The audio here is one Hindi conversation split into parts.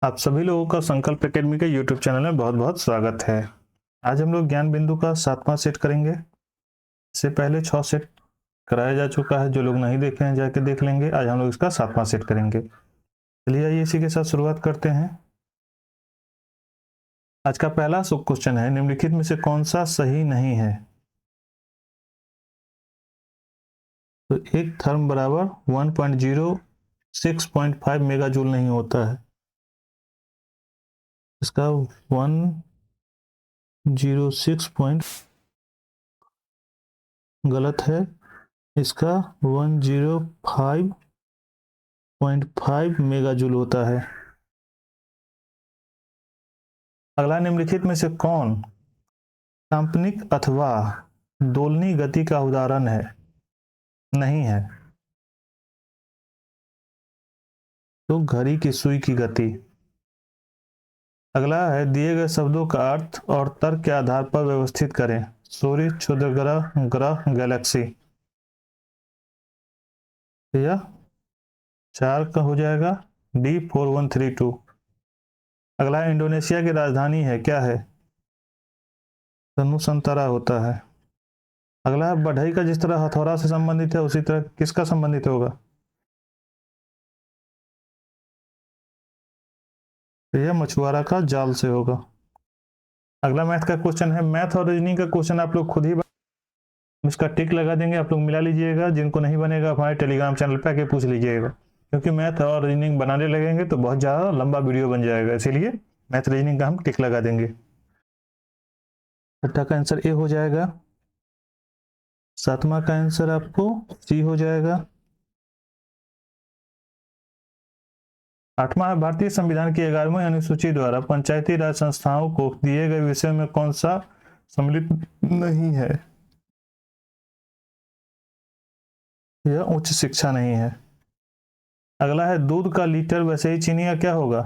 आप सभी लोगों का संकल्प एकेडमी के यूट्यूब चैनल में बहुत बहुत स्वागत है। आज हम लोग ज्ञान बिंदु का 7वां सेट करेंगे। इससे पहले 6 सेट कराया जा चुका है, जो लोग नहीं देखे हैं जाके देख लेंगे। आज हम लोग इसका 7वां सेट करेंगे। चलिए आइए इसी के साथ शुरुआत करते हैं। आज का पहला सब क्वेश्चन है, निम्नलिखित में से कौन सा सही नहीं है। तो एक थर्म बराबर 1.06.5 मेगा जूल नहीं होता है। इसका 106 गलत है। इसका 105.5 मेगा जूल होता है। अगला, निम्नलिखित में से कौन काल्पनिक अथवा दोलनी गति का उदाहरण है? नहीं है। तो घड़ी की सुई की गति। अगला है, दिए गए शब्दों का अर्थ और तर्क के आधार पर व्यवस्थित करें। सूर्य, क्षुद्रग्रह, ग्रह, गैलेक्सी। यह 4 का हो जाएगा, D4132। अगला, इंडोनेशिया की राजधानी है, क्या है? नुसंतरा होता है। अगला है, बढ़ई का जिस तरह हथौड़ा से संबंधित है उसी तरह किसका संबंधित होगा? तो यह मछुआरा का जाल से होगा। अगला मैथ का क्वेश्चन है। मैथ और रीजनिंग का क्वेश्चन आप लोग खुद ही इसका टिक लगा देंगे, आप लोग मिला लीजिएगा। जिनको नहीं बनेगा हमारे टेलीग्राम चैनल पे आके पूछ लीजिएगा, क्योंकि मैथ और रीजनिंग बनाने लगेंगे तो बहुत ज़्यादा लंबा वीडियो बन जाएगा, इसीलिए मैथ रीजनिंग का हम टिक लगा देंगे। छठा का आंसर ए हो जाएगा। 7वां का आंसर आपको सी हो जाएगा। 8वां है, भारतीय संविधान की 11वीं अनुसूची द्वारा पंचायती राज संस्थाओं को दिए गए विषय में कौन सा सम्मिलित नहीं है? यह उच्च शिक्षा नहीं है। अगला है, दूध का लीटर वैसे ही चीनी का क्या होगा?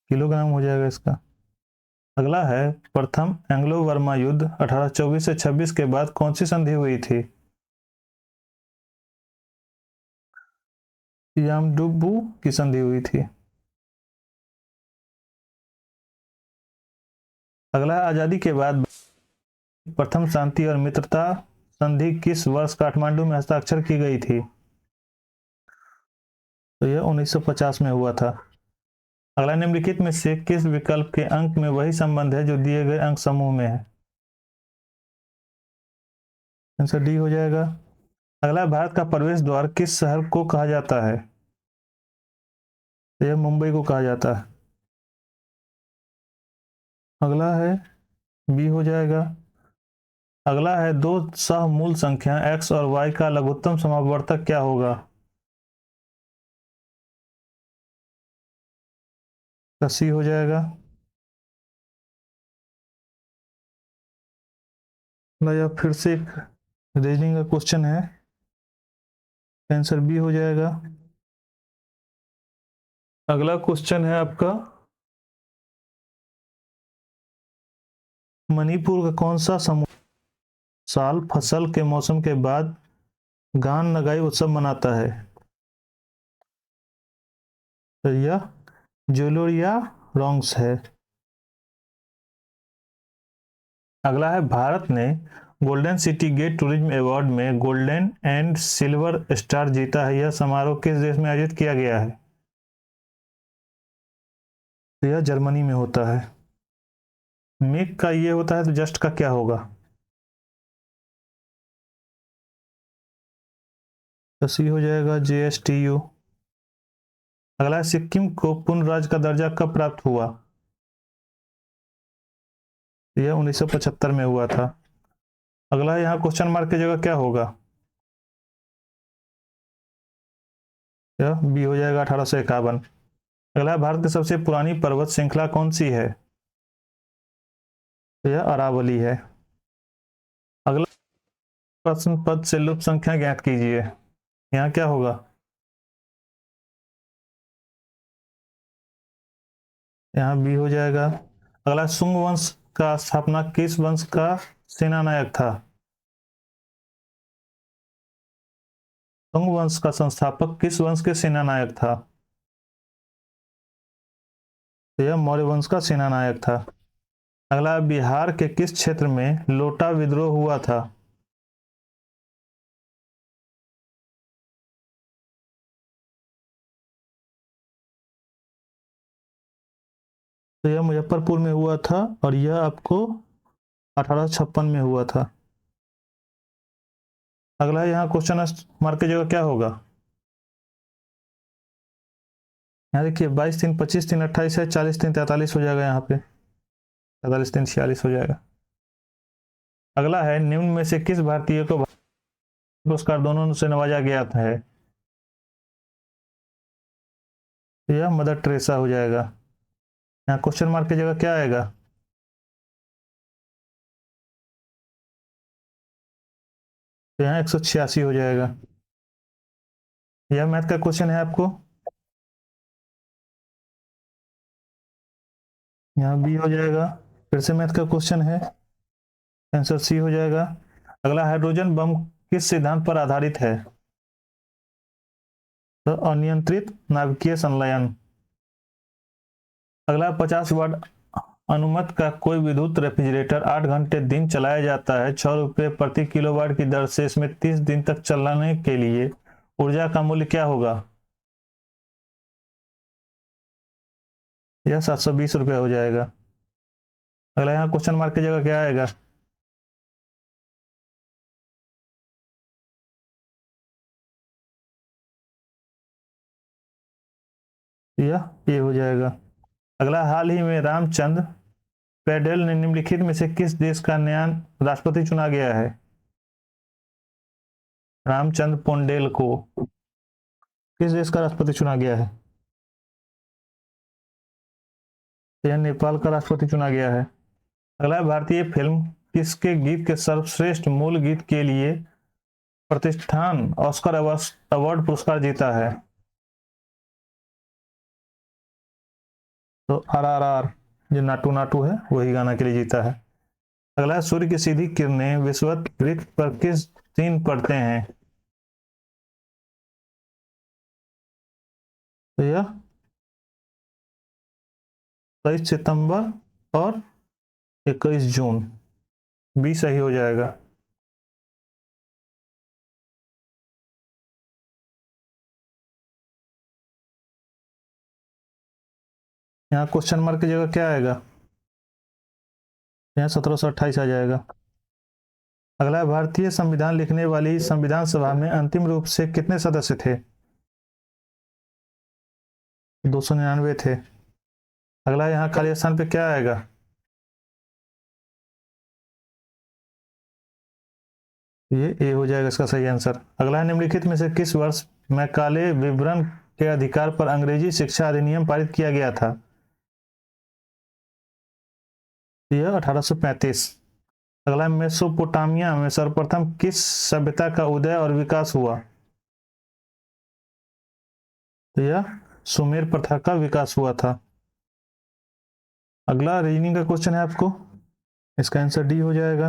किलोग्राम हो जाएगा इसका। अगला है, प्रथम एंग्लो वर्मा युद्ध 1824 से 26 के बाद कौन सी संधि हुई थी? यामडुबू की संधि हुई थी। अगला है, आजादी के बाद प्रथम शांति और मित्रता संधि किस वर्ष काठमांडू में हस्ताक्षर की गई थी? तो यह 1950 में हुआ था। अगला, निम्नलिखित में से किस विकल्प के अंक में वही संबंध है जो दिए गए अंक समूह में है? आंसर डी हो जाएगा। अगला, भारत का प्रवेश द्वार किस शहर को कहा जाता है? यह मुंबई को कहा जाता है। अगला है, बी हो जाएगा। अगला है, दो सह मूल संख्या x और y का लघुत्तम समापवर्तक क्या होगा? सी हो जाएगा। यह फिर से एक रीजनिंग का क्वेश्चन है, आंसर बी हो जाएगा। अगला क्वेश्चन है आपका, मणिपुर का कौन सा समूह साल फसल के मौसम के बाद गान नगाई उत्सव मनाता है? तो यह जोलोरिया रोंग्स है। अगला है, भारत ने golden city gate tourism award में गोल्डन एंड सिल्वर स्टार जीता है। यह समारोह किस देश में आयोजित किया गया है? तो यह जर्मनी में होता है। मेक का ये होता है तो जस्ट का क्या होगा? तो सी हो जाएगा, JSTU। अगला, सिक्किम को पूर्ण राज्य का दर्जा कब प्राप्त हुआ? यह 1975 में हुआ था। अगला, यहाँ क्वेश्चन मार्क की जगह क्या होगा? यह बी हो जाएगा, 1851। अगला, भारत की सबसे पुरानी पर्वत श्रृंखला कौन सी है? यह अरावली है। अगला प्रश्न, पद से लुप्त संख्या ज्ञात कीजिए। यहाँ क्या होगा? यहाँ बी हो जाएगा। अगला, सुंग वंश का स्थापना किस वंश का सेनानायक था? तुंग वंश का संस्थापक किस वंश के सेनानायक था? तो यह मौर्य वंश का सेनानायक था। अगला, बिहार के किस क्षेत्र में लोटा विद्रोह हुआ था? तो यह मुजफ्फरपुर में हुआ था और यह आपको 1856 में हुआ था। अगला, यहाँ क्वेश्चन मार्क की जगह क्या होगा? यहाँ देखिए 22 3 25 3 28 है, 40 3 43 हो जाएगा, यहाँ पे 43 3 46 हो जाएगा। अगला है, निम्न में से किस भारतीय को पुरस्कार दोनों से नवाजा गया है? यह मदर टेरेसा हो जाएगा। यहाँ क्वेश्चन मार्क की जगह क्या आएगा? तो यहाँ 186 हो जाएगा। यह मैथ का क्वेश्चन है आपको, यहाँ बी हो जाएगा। फिर से मैथ का क्वेश्चन है, आंसर सी हो जाएगा। अगला, हाइड्रोजन बम किस सिद्धांत पर आधारित है? तो अनियंत्रित नाभिकीय संलयन। अगला, 50 वाट अनुमत का कोई विद्युत रेफ्रिजरेटर 8 घंटे दिन चलाया जाता है, 6 रुपये प्रति किलोवाट की दर से। इसमें 30 दिन तक चलाने के लिए ऊर्जा का मूल्य क्या होगा? यह 720 रुपया हो जाएगा। अगला, यहाँ क्वेश्चन मार्क की जगह क्या आएगा? यह ये हो जाएगा। अगला, हाल ही में रामचंद्र पेडेल ने निम्नलिखित में से किस देश का नया राष्ट्रपति चुना गया है? रामचंद्र पोंडेल को किस देश का राष्ट्रपति चुना गया है? यह नेपाल का राष्ट्रपति चुना गया है। अगला, भारतीय फिल्म किसके गीत के सर्वश्रेष्ठ मूल गीत के लिए प्रतिष्ठान ऑस्कर अवार्ड पुरस्कार जीता है? तो RRR जो नाटू नाटू है वही गाना के लिए जीता है। अगला, सूर्य की सीधी किरणें विषुवत वृत्त पर किस दिन पड़ते हैं? तो यह 23 सितंबर और 21 जून, बी सही हो जाएगा। यहाँ क्वेश्चन मार्क की जगह क्या आएगा? यहाँ 1728 आ जाएगा। अगला, भारतीय संविधान लिखने वाली संविधान सभा में अंतिम रूप से कितने सदस्य थे? 299 थे। अगला, यहाँ खाली स्थान पे क्या आएगा? ये ए हो जाएगा इसका सही आंसर। अगला, निम्नलिखित में से किस वर्ष मैकाले विवरण के अधिकार पर अंग्रेजी शिक्षा अधिनियम पारित किया गया था? यह 1835। अगला, मेसोपोटामिया में सर्वप्रथम किस सभ्यता का उदय और विकास हुआ? तो यह सुमेर प्रथा का विकास हुआ था। अगला रीजनिंग का क्वेश्चन है आपको, इसका आंसर डी हो जाएगा।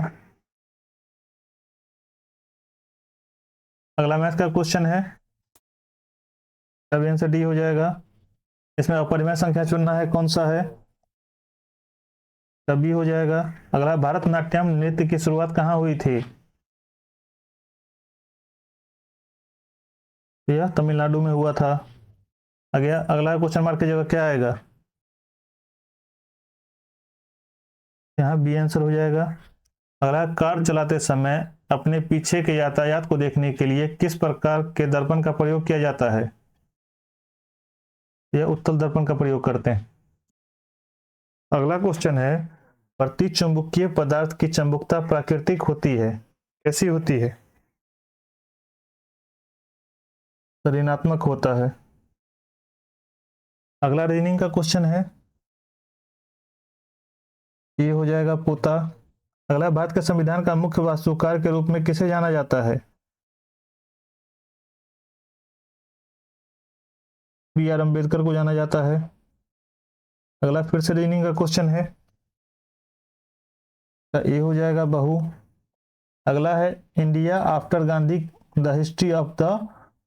अगला मैथ का क्वेश्चन है, तब आंसर डी हो जाएगा। इसमें अपरिमेय संख्या चुनना है, कौन सा है? तभी हो जाएगा। अगला, भारतनाट्यम नृत्य की शुरुआत कहाँ हुई थी? यह तमिलनाडु में हुआ था। अगला क्वेश्चन मार्क की जगह क्या आएगा? यहाँ बी आंसर हो जाएगा। अगला, कार चलाते समय अपने पीछे के यातायात को देखने के लिए किस प्रकार के दर्पण का प्रयोग किया जाता है? यह उत्तल दर्पण का प्रयोग करते हैं। अगला क्वेश्चन है, प्रति चुंबकीय पदार्थ की चुंबकता प्राकृतिक होती है, कैसी होती है? ऋणात्मक होता है। अगला रीजनिंग का क्वेश्चन है, ये हो जाएगा पोता। अगला, भारत के संविधान का मुख्य वास्तुकार के रूप में किसे जाना जाता है? BR अम्बेडकर को जाना जाता है। अगला फिर से रीजनिंग का क्वेश्चन है, ये हो जाएगा बहू। अगला है, India after Gandhi the history of the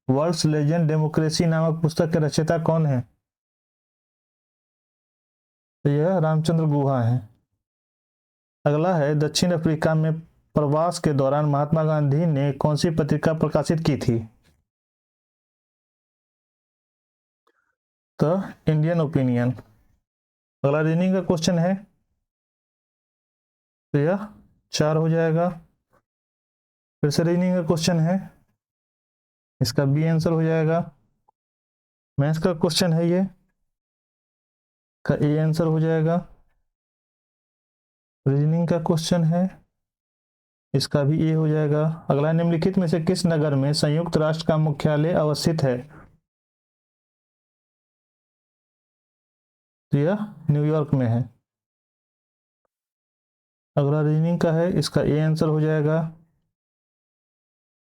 world's legend democracy नामक पुस्तक के रचयिता कौन है? तो यह रामचंद्र गुहा है। अगला है, दक्षिण अफ्रीका में प्रवास के दौरान महात्मा गांधी ने कौन सी पत्रिका प्रकाशित की थी? तो इंडियन ओपिनियन। अगला रीजनिंग का क्वेश्चन है, तो यह 4 हो जाएगा। फिर से रीजनिंग का क्वेश्चन है, इसका बी आंसर हो जाएगा। मैथ्स का क्वेश्चन है, ये का ए आंसर हो जाएगा। रीजनिंग का क्वेश्चन है, इसका भी ए हो जाएगा। अगला, निम्नलिखित में से किस नगर में संयुक्त राष्ट्र का मुख्यालय अवस्थित है? तो यह न्यूयॉर्क में है। अगला रीजनिंग का है, इसका ए आंसर हो जाएगा।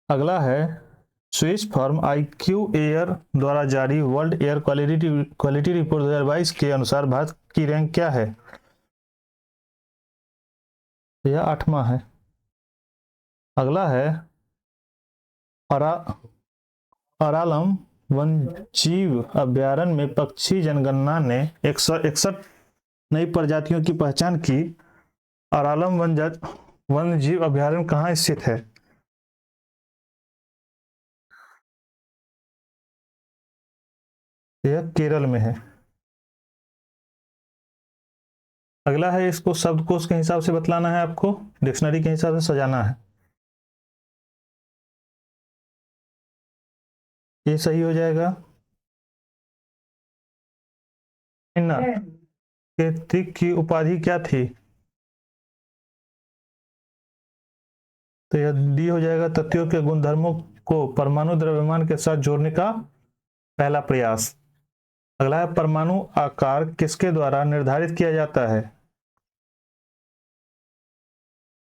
अगला है, स्विस फर्म IQ एयर द्वारा जारी वर्ल्ड एयर क्वालिटी रिपोर्ट 2022 के अनुसार भारत की रैंक क्या है? यह 8वां है। अगला है, अरा अरालम वन जीव अभ्यारण्य में पक्षी जनगणना ने 161 नई प्रजातियों की पहचान की। अरालम वन जीव अभ्यारण्य कहाँ स्थित है? यह केरल में है। अगला है, इसको शब्दकोश के हिसाब से बतलाना है आपको, डिक्शनरी के हिसाब से सजाना है। ये सही हो जाएगा। कृतिक की उपाधि क्या थी? तो यह डी हो जाएगा, तथ्यों के गुणधर्मों को परमाणु द्रव्यमान के साथ जोड़ने का पहला प्रयास। अगला है, परमाणु आकार किसके द्वारा निर्धारित किया जाता है?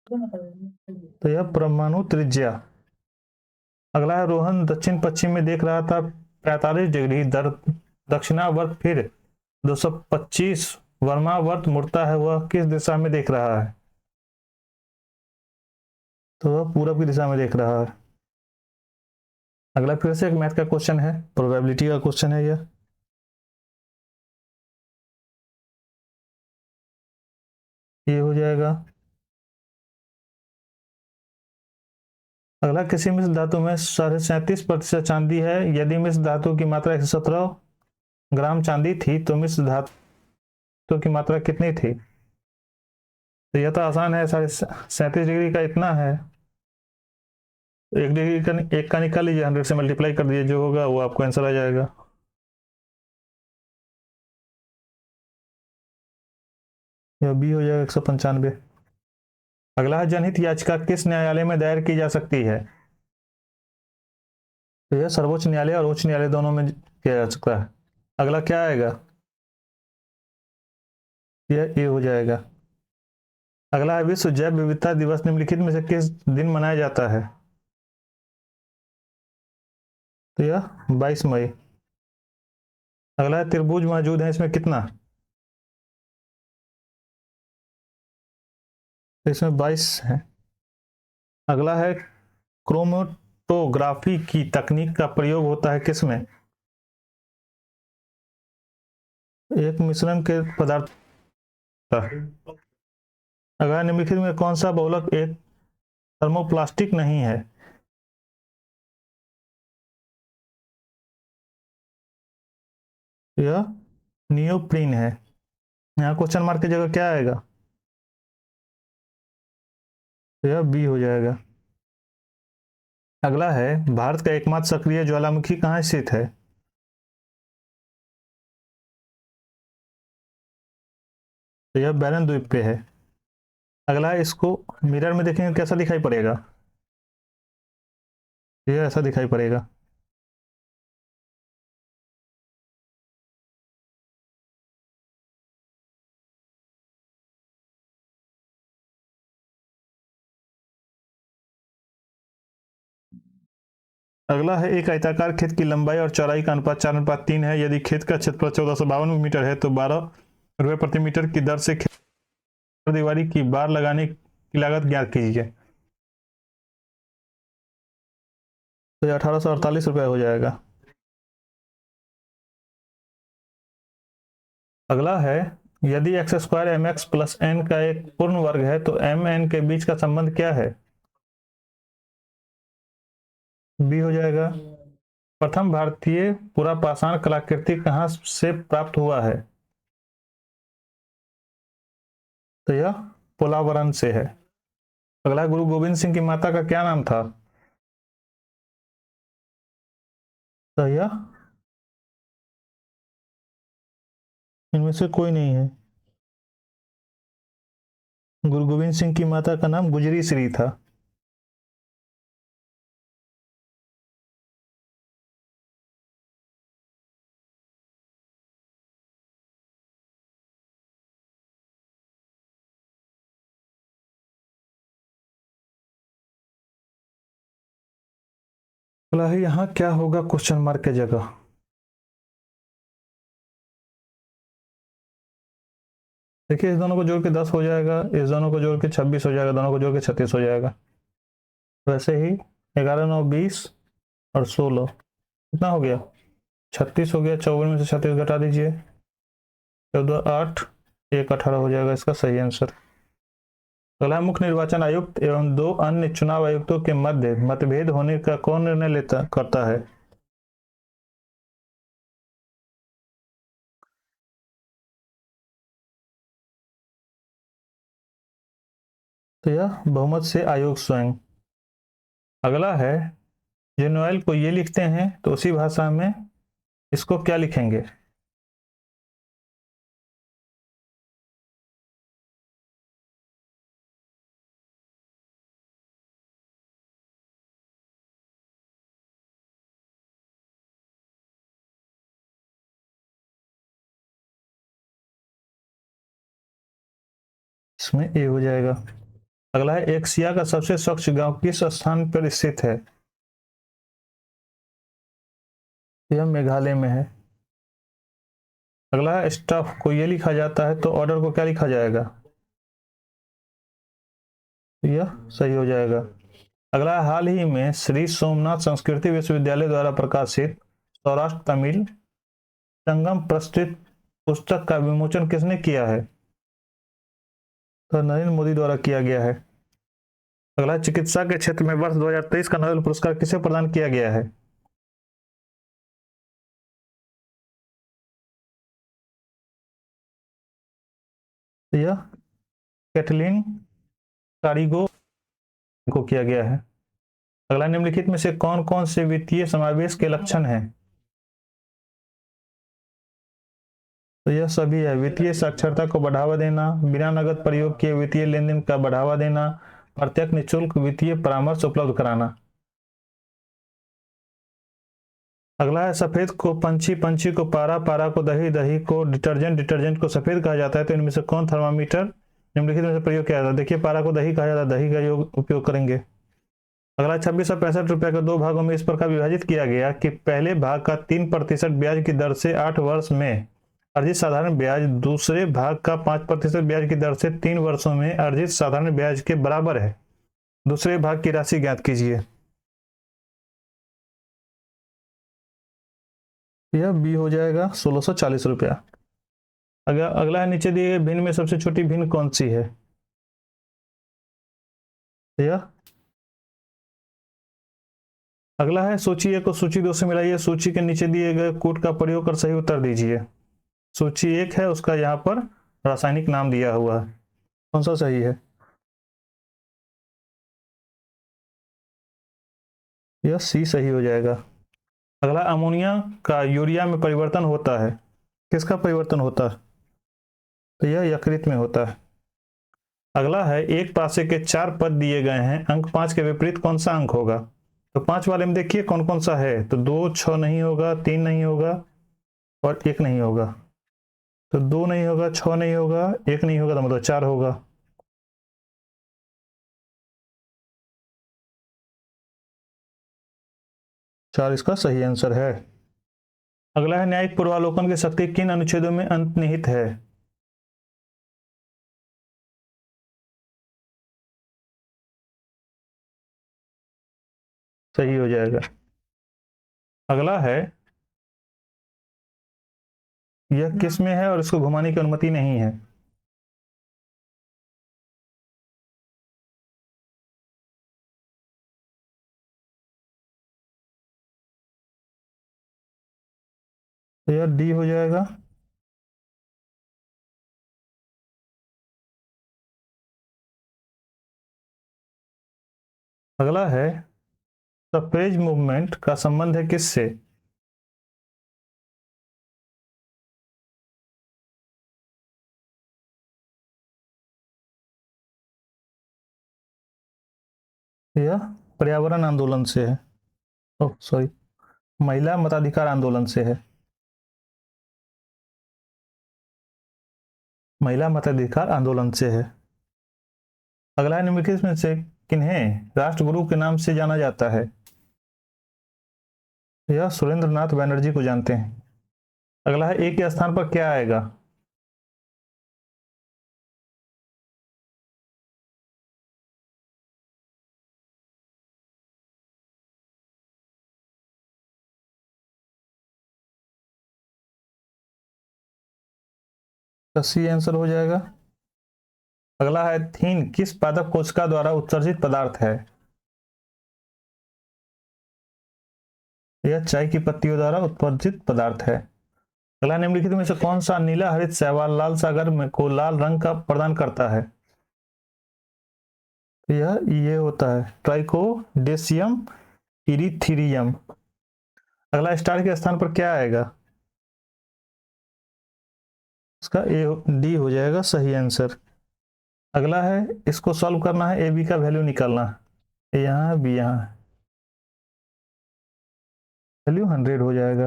तो यह परमाणु त्रिज्या। अगला है, रोहन दक्षिण पश्चिम में देख रहा था 45 डिग्री दक्षिणावर्त, फिर 225 वर्मावर्त मुड़ता है, वह किस दिशा में देख रहा है? तो वह पूरब की दिशा में देख रहा है। अगला फिर से एक मैथ का क्वेश्चन है, प्रोबेबिलिटी का क्वेश्चन है यह। ये हो जाएगा। अगला, किसी मिश्र धातु में 37.37% चांदी है। यदि मिश्र धातु की मात्रा 117 ग्राम चांदी थी तो मिश्र धातु की मात्रा कितनी थी? तो यह तो आसान है, 37.37 डिग्री का इतना है। 1 डिग्री का, एक का निकाल लीजिए, 100 से मल्टीप्लाई कर दीजिए, जो होगा वो आपको आंसर आ जाएगा। यह बी हो जाएगा, 195। अगला है, जनहित याचिका किस न्यायालय में दायर की जा सकती है? तो यह सर्वोच्च न्यायालय और उच्च न्यायालय दोनों में किया जा सकता है। अगला क्या आएगा? यह ए हो जाएगा। अगला है, विश्व जैव विविधता दिवस निम्नलिखित में से किस दिन मनाया जाता है? तो यह 22 मई। अगला है, त्रिभुज मौजूद है इसमें कितना? तो इसमें 22 है। अगला है, क्रोमेटोग्राफी की तकनीक का प्रयोग होता है किसमें? एक मिश्रण के पदार्थ का। अगला, निम्नलिखित में कौन सा बहुलक एक थर्मोप्लास्टिक नहीं है? यह नियोप्रीन है। यहाँ क्वेश्चन मार्क की जगह क्या आएगा? तो यह बी हो जाएगा। अगला है, भारत का एकमात्र सक्रिय ज्वालामुखी कहाँ स्थित है? तो यह बैरन द्वीप पे है। अगला है, इसको मिरर में देखेंगे कैसा दिखाई पड़ेगा? यह ऐसा दिखाई पड़ेगा। अगला है, एक आयताकार खेत की लंबाई और चौड़ाई का अनुपात 4:3 है। यदि खेत का क्षेत्रफल 1452 मीटर है तो 12 रुपये प्रति मीटर की दर से दीवारी की बार लगाने की लागत ज्ञात कीजिए। तो ये 1848 रुपये हो जाएगा। अगला है, यदि X square M X plus N का एक पूर्ण वर्ग है तो एम एन के बीच का संबंध क्या है? बी हो जाएगा। प्रथम भारतीय पुरापाषाण कलाकृति कहाँ से प्राप्त हुआ है? तो यह पोलावरम से है। अगला, गुरु गोविंद सिंह की माता का क्या नाम था? तो यह इनमें से कोई नहीं है। गुरु गोविंद सिंह की माता का नाम गुजरी श्री था। अगला है, यहाँ क्या होगा क्वेश्चन मार्क की जगह? देखिए, इस दोनों को जोड़ के 10 हो जाएगा, इस दोनों को जोड़ के 26 हो जाएगा, दोनों को जोड़ के 36 हो जाएगा। वैसे ही 11 9 20 और 16 कितना हो गया? 36 हो गया। 54 में से 36 घटा दीजिए, 14 8 1 18 हो जाएगा इसका सही आंसर। अगला, मुख्य निर्वाचन आयुक्त एवं दो अन्य चुनाव आयुक्तों के मध्य मतभेद होने का कौन निर्णय लेता करता है? तो यह बहुमत से आयोग स्वयं। अगला है, जो नोएल को ये लिखते हैं तो उसी भाषा में इसको क्या लिखेंगे? इसमें ए हो जाएगा। अगला है, एशिया का सबसे स्वच्छ गांव किस स्थान पर स्थित है? यह मेघालय में है। अगला है, स्टफ को ये लिखा जाता है तो ऑर्डर को क्या लिखा जाएगा? यह सही हो जाएगा। अगला, हाल ही में श्री सोमनाथ संस्कृति विश्वविद्यालय द्वारा प्रकाशित सौराष्ट्र तमिल संगम प्रस्तुत पुस्तक का विमोचन किसने किया है? तो नरेंद्र मोदी द्वारा किया गया है। अगला, चिकित्सा के क्षेत्र में वर्ष 2023 का नोबेल पुरस्कार किसे प्रदान किया गया है? तो यह कैटलिन कारिगो को किया गया है। अगला, निम्नलिखित में से कौन कौन से वित्तीय समावेश के लक्षण हैं? तो यह सभी है। वित्तीय साक्षरता को बढ़ावा देना, बिना नकद प्रयोग किए वित्तीय लेनदेन का बढ़ावा देना, प्रत्यक्ष निःशुल्क वित्तीय परामर्श उपलब्ध कराना। अगला है, सफेद को पंछी, पंछी को पारा, पारा को दही, दही को डिटर्जेंट, डिटर्जेंट को सफेद कहा जाता है। तो इनमें से कौन थर्मामीटर निम्नलिखित में से प्रयोग किया जाता है? देखिए, पारा को दही कहा जाता है, दही का उपयोग करेंगे। अगला, 2665 को दो भागों में इस प्रकार विभाजित किया गया कि पहले भाग का 3% ब्याज की दर से 8 वर्ष में अर्जित साधारण ब्याज दूसरे भाग का 5% ब्याज की दर से 3 वर्षों में अर्जित साधारण ब्याज के बराबर है। दूसरे भाग की राशि ज्ञात कीजिए। यह बी हो जाएगा 1640 रुपया। अगला है, नीचे दिए गए भिन्न में सबसे छोटी भिन्न कौन सी है? यह अगला है, सूची एक को सूची दो से मिलाइए, सूची के नीचे दिए गए कूट का प्रयोग कर सही उत्तर दीजिए। सूची एक है, उसका यहाँ पर रासायनिक नाम दिया हुआ है, कौन सा सही है? यह सी सही हो जाएगा। अगला, अमोनिया का यूरिया में परिवर्तन होता है, किसका परिवर्तन होता है? तो यह यकृत में होता है। अगला है, एक पासे के 4 पद दिए गए हैं, अंक 5 के विपरीत कौन सा अंक होगा? तो 5 वाले में देखिए कौन कौन सा है, तो 2 6 नहीं होगा, 3 नहीं होगा और 1 नहीं होगा। तो 2 नहीं होगा, 6 नहीं होगा, 1 नहीं होगा, तो मतलब 4 होगा। 4 इसका सही आंसर है। अगला है, न्यायिक पूर्वालोकन की शक्ति किन अनुच्छेदों में अंतर्निहित है? सही हो जाएगा। अगला है यह किस में है और इसको घुमाने की अनुमति नहीं है। तो यह डी हो जाएगा। अगला है सरफेस मूवमेंट का संबंध है किससे। यह पर्यावरण आंदोलन से है। ओह सॉरी, महिला मताधिकार आंदोलन से है। महिला मताधिकार आंदोलन से है। अगला है निम्नलिखित में से किन्हें राष्ट्रगुरु के नाम से जाना जाता है। यह सुरेंद्र नाथ बैनर्जी को जानते हैं। अगला है ए के स्थान पर क्या आएगा। तो सी आंसर हो जाएगा। अगला है थीन किस पादप कोशिका द्वारा उत्सर्जित पदार्थ है। यह चाय की पत्तियों द्वारा उत्सर्जित पदार्थ है। अगला निम्नलिखित में से कौन सा नीला हरित शैवाल लाल सागर में को लाल रंग का प्रदान करता है। तो यह ये होता है ट्राइकोडेसियम इरीथीरियम। अगला स्टार के स्थान पर क्या आएगा। इसका ए डी हो जाएगा सही आंसर। अगला है इसको सॉल्व करना है, ए बी का वैल्यू निकालना है। यहाँ बी यहाँ वैल्यू 100 हो जाएगा।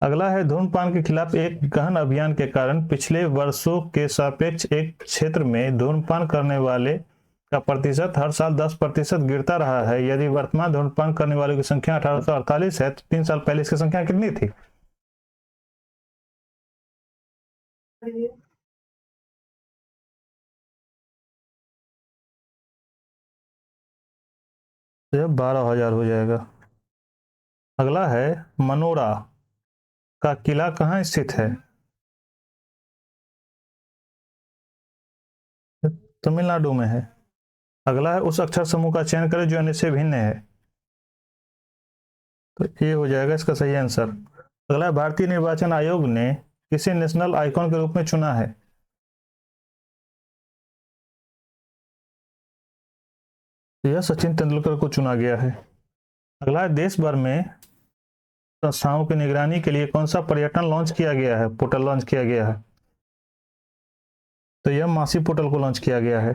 अगला है धूम्रपान के खिलाफ एक गहन अभियान के कारण पिछले वर्षों के सापेक्ष एक क्षेत्र में धूम्रपान करने वाले का प्रतिशत हर साल 10% गिरता रहा है। यदि वर्तमान धूम्रपान करने वालों की संख्या 1848 है तो 3 साल पहले इसकी संख्या कितनी थी। तो यह 12,000 हो जाएगा। अगला है मनोरा का किला कहाँ स्थित है। तमिलनाडु में है। अगला है उस अक्षर समूह का चयन करें जो अन्य से भिन्न है। तो ये हो जाएगा इसका सही आंसर। अगला है भारतीय निर्वाचन आयोग ने किसे नेशनल आइकॉन के रूप में चुना है। तो यह सचिन तेंदुलकर को चुना गया है। अगला है देश भर में संस्थाओं की निगरानी के लिए कौन सा पर्यटन लॉन्च किया गया है, पोर्टल लॉन्च किया गया है। तो यह मासी पोर्टल को लॉन्च किया गया है।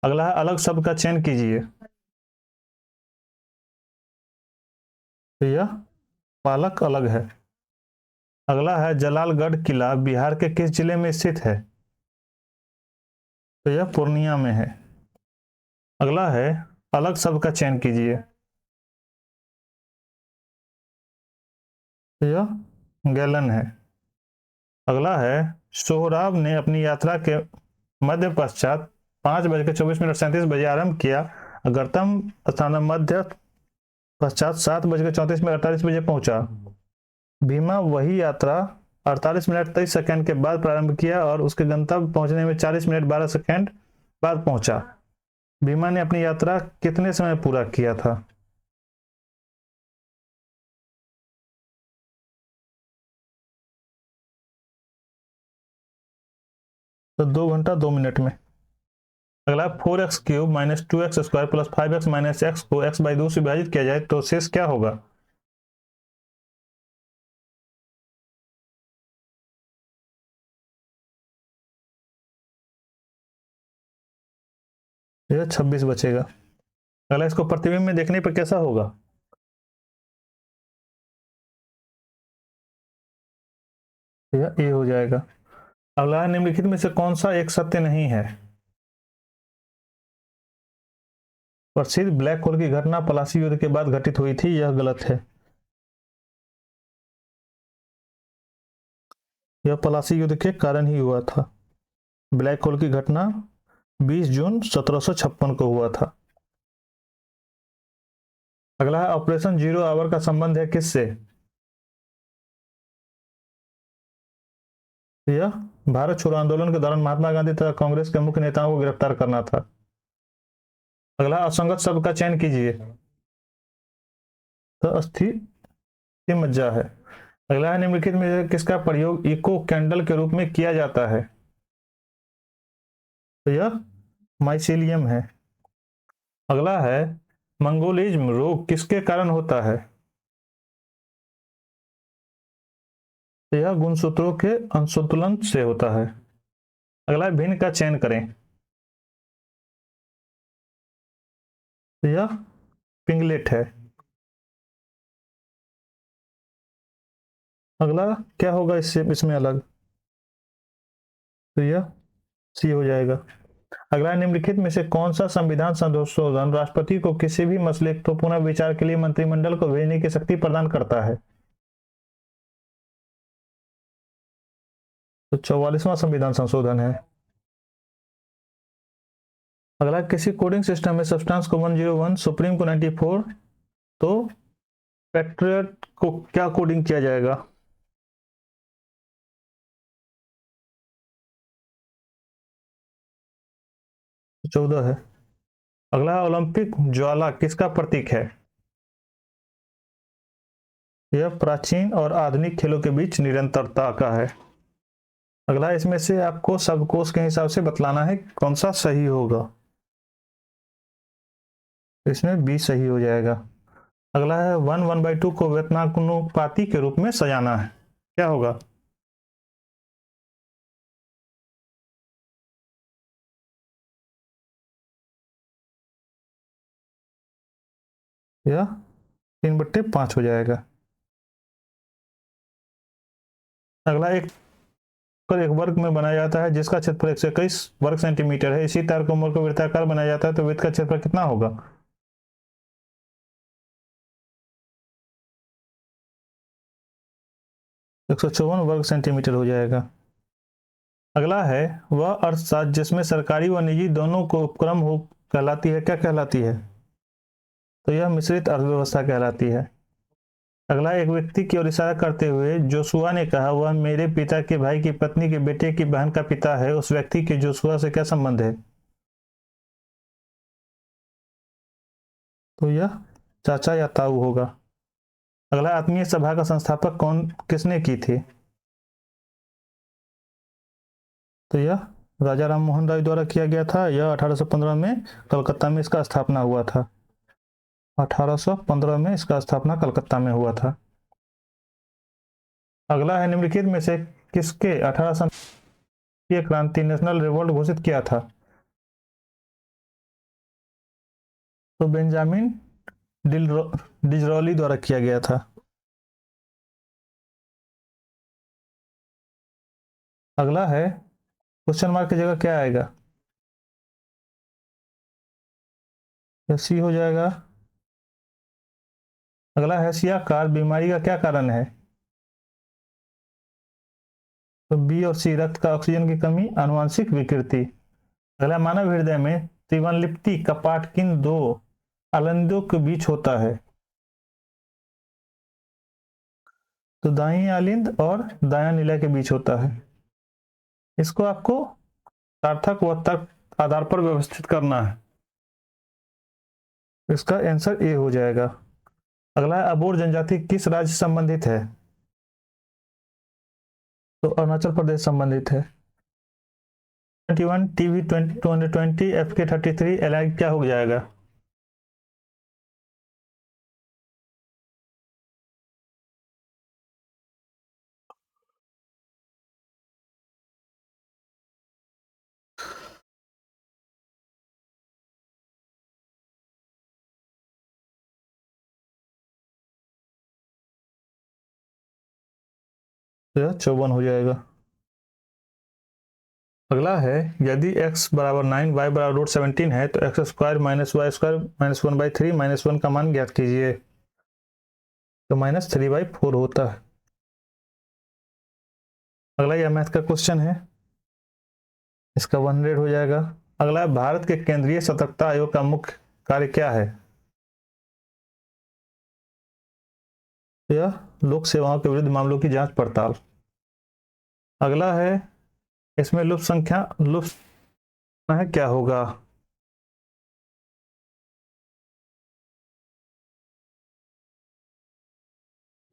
अगला है अलग शब्द का चयन कीजिए। तो यह पालक अलग है। अगला है जलालगढ़ किला बिहार के किस जिले में स्थित है। तो यह पूर्णिया में है। अगला है अलग शब्द का चयन कीजिए। तो यह गैलन है। अगला है सोहराब ने अपनी यात्रा के मध्य पश्चात 5:24 आरंभ किया। गंतव्य स्थान मध्य पश्चात 7:34 पहुंचा। भीमा वही यात्रा 48 मिनट 23 सेकंड के बाद प्रारंभ किया और उसके गंतव्य पहुंचने में 40 मिनट 12 सेकंड बाद पहुंचा। भीमा ने अपनी यात्रा कितने समय पूरा किया था। तो 2 घंटा 2 मिनट में। अगला 4x³ minus 2x² plus 5x minus x को x/2 से विभाजित किया जाए तो शेष क्या होगा। यह 26 बचेगा। अगला इसको प्रतिबिंब में देखने पर कैसा होगा। यह ए हो जाएगा। अगला निम्नलिखित में से कौन सा एक सत्य नहीं है। प्रसिद्ध ब्लैक होल की घटना पलासी युद्ध के बाद घटित हुई थी, यह गलत है। यह पलासी युद्ध के कारण ही हुआ था। ब्लैक होल की घटना 20 जून 1756 को हुआ था। अगला है ऑपरेशन जीरो आवर का संबंध है किससे? यह भारत छोड़ो आंदोलन के दौरान महात्मा गांधी तथा कांग्रेस के मुख्य नेताओं को गिरफ्तार करना था। अगला असंगत शब्द का चयन कीजिए। तो अस्थि मज्जा है। अगला है निम्नलिखित में से किसका प्रयोग इको कैंडल के रूप में किया जाता है? तो यह माइसीलियम है। अगला है मंगोलिज्म रोग किसके कारण होता है? तो यह गुणसूत्रों के असंतुलन से होता है। अगला है भिन्न का चयन करें। तो यह पिंगलेट है। अगला क्या होगा इससे इसमें अलग? तो यह सी हो जाएगा। अगला निम्नलिखित में से कौन सा संविधान संशोधन राष्ट्रपति को किसी भी मसले को पुनः विचार के लिए मंत्रिमंडल को भेजने की शक्ति प्रदान करता है? तो 44वां संविधान संशोधन है। अगला किसी कोडिंग सिस्टम में सब्सटेंस को 101 सुप्रीम को 94 तो पैट्रियट को क्या कोडिंग किया जाएगा? 14 है। अगला ओलंपिक ज्वाला किसका प्रतीक है? यह प्राचीन और आधुनिक खेलों के बीच निरंतरता का है। अगला इसमें से आपको शब्दकोश के हिसाब से बतलाना है कौन सा सही होगा। इसमें बी सही हो जाएगा। अगला है 1/2 को व्यत्यानुपाती के रूप में सजाना है, क्या होगा? यह 3/5 हो जाएगा। अगला एक वर्ग में बनाया जाता है जिसका क्षेत्रफल 121 वर्ग सेंटीमीटर है। इसी तार कोमल को वृत्ताकार बनाया जाता है तो वृत्त का क्षेत्रफल कितना होगा? 154 वर्ग सेंटीमीटर हो जाएगा। अगला है वह अर्थशास्त्र जिसमें सरकारी व निजी दोनों को उपक्रम हो कहलाती है, क्या कहलाती है? तो यह मिश्रित अर्थव्यवस्था कहलाती है। अगला एक व्यक्ति की ओर इशारा करते हुए जोशुआ ने कहा वह मेरे पिता के भाई की पत्नी के बेटे की बहन का पिता है। उस व्यक्ति के जोशुआ से क्या संबंध है? तो यह चाचा या ताऊ होगा। अगला आत्मीय सभा का संस्थापक कौन किसने की थी? तो यह राजा राम मोहन राय द्वारा किया गया था। यह 1815 में कलकत्ता में इसका स्थापना हुआ था। 1815 में इसका स्थापना कलकत्ता में हुआ था। अगला है निम्नलिखित में से किसके 18 क्रांति नेशनल रिवोल्ट घोषित किया था? तो बेंजामिन डिजरौली द्वारा किया गया था। अगला है क्वेश्चन मार्क की जगह क्या आएगा? सी हो जाएगा। अगला है सियाकार बीमारी का क्या कारण है? तो बी और सी रक्त का ऑक्सीजन की कमी, आनुवंशिक विकृति। अगला मानव हृदय में त्रिवनलिप्ति कपाट किन दो आलंदों के बीच होता है? तो दाई आलिंद और दायां नीला के बीच होता है। इसको आपको सार्थक व तर्क आधार पर व्यवस्थित करना है। इसका आंसर ए हो जाएगा। अगला अबोर जनजाति किस राज्य संबंधित है? तो अरुणाचल प्रदेश संबंधित है। 21 टीवी 220 FK 33 एल क्या हो जाएगा? तो यह 54 हो जाएगा। अगला है यदि x बराबर 9 y बराबर रूट 17 है तो x square minus Y square minus 1/3 -1 का मान ज्ञात कीजिए। तो -3/4 होता है। अगला यह मैथ का क्वेश्चन है, इसका 100 हो जाएगा। अगला भारत के केंद्रीय सतर्कता आयोग का मुख्य कार्य क्या है? यह लोक सेवाओं के विरुद्ध मामलों की जांच पड़ताल। अगला है, इसमें लुप्त है क्या होगा?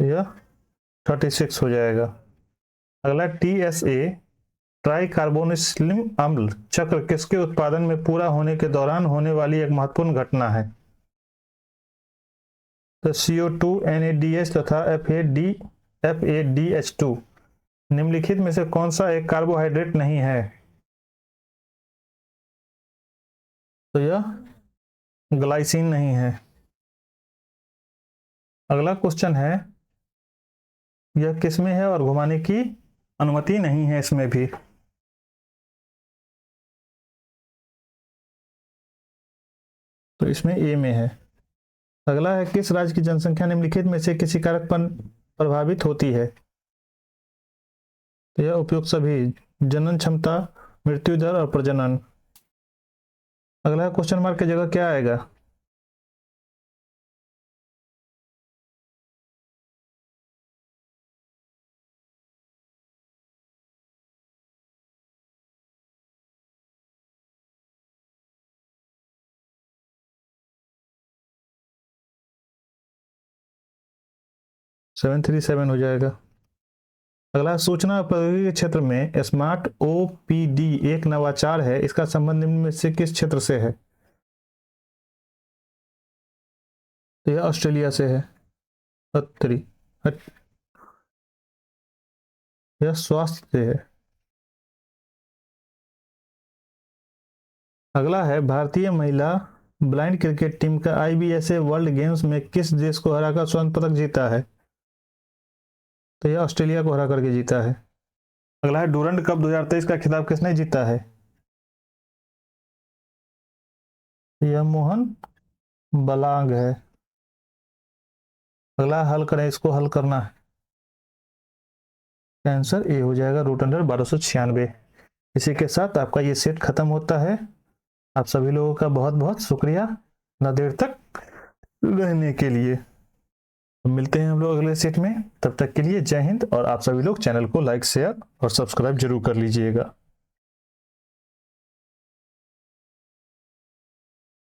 यह 36 हो जाएगा। अगला TSA ट्राई कार्बोनिसिलिक अम्ल चक्र किसके उत्पादन में पूरा होने के दौरान होने वाली एक महत्वपूर्ण घटना है? तो CO2, NADH तथा FADH2 निम्नलिखित में से कौन सा एक कार्बोहाइड्रेट नहीं है? तो यह ग्लाइसिन नहीं है। अगला क्वेश्चन है, यह किसमें है और घुमाने की अनुमति नहीं है इसमें भी? तो इसमें A में है। अगला है, किस राज्य की जनसंख्या निम्नलिखित में से किसी कारक पर प्रभावित होती है? तो यह उपयुक्त सभी, जनन क्षमता, मृत्यु दर और प्रजनन। अगला क्वेश्चन मार्क की जगह क्या आएगा? सेवन 737 हो जाएगा। अगला, सूचना प्रौद्योगिकी के क्षेत्र में स्मार्ट OPD एक नवाचार है, इसका संबंध निम्न में से किस क्षेत्र से है? तो यह ऑस्ट्रेलिया से है। यह स्वास्थ्य से है। अगला है, भारतीय महिला ब्लाइंड क्रिकेट टीम का IBSA वर्ल्ड गेम्स में किस देश को हराकर स्वर्ण पदक जीता है? तो यह ऑस्ट्रेलिया को हरा करके जीता है। अगला है, डूरंड कप 2023 का खिताब किसने जीता है? यह मोहन बलांग है। अगला हल करें, इसको हल करना है। आंसर A हो जाएगा, रूट अंडर 1296। इसी के साथ आपका ये सेट खत्म होता है। आप सभी लोगों का बहुत बहुत शुक्रिया न देर तक रहने के लिए। मिलते हैं हम लोग अगले सेट में, तब तक के लिए जय हिंद। और आप सभी लोग चैनल को लाइक, शेयर और सब्सक्राइब जरूर कर लीजिएगा।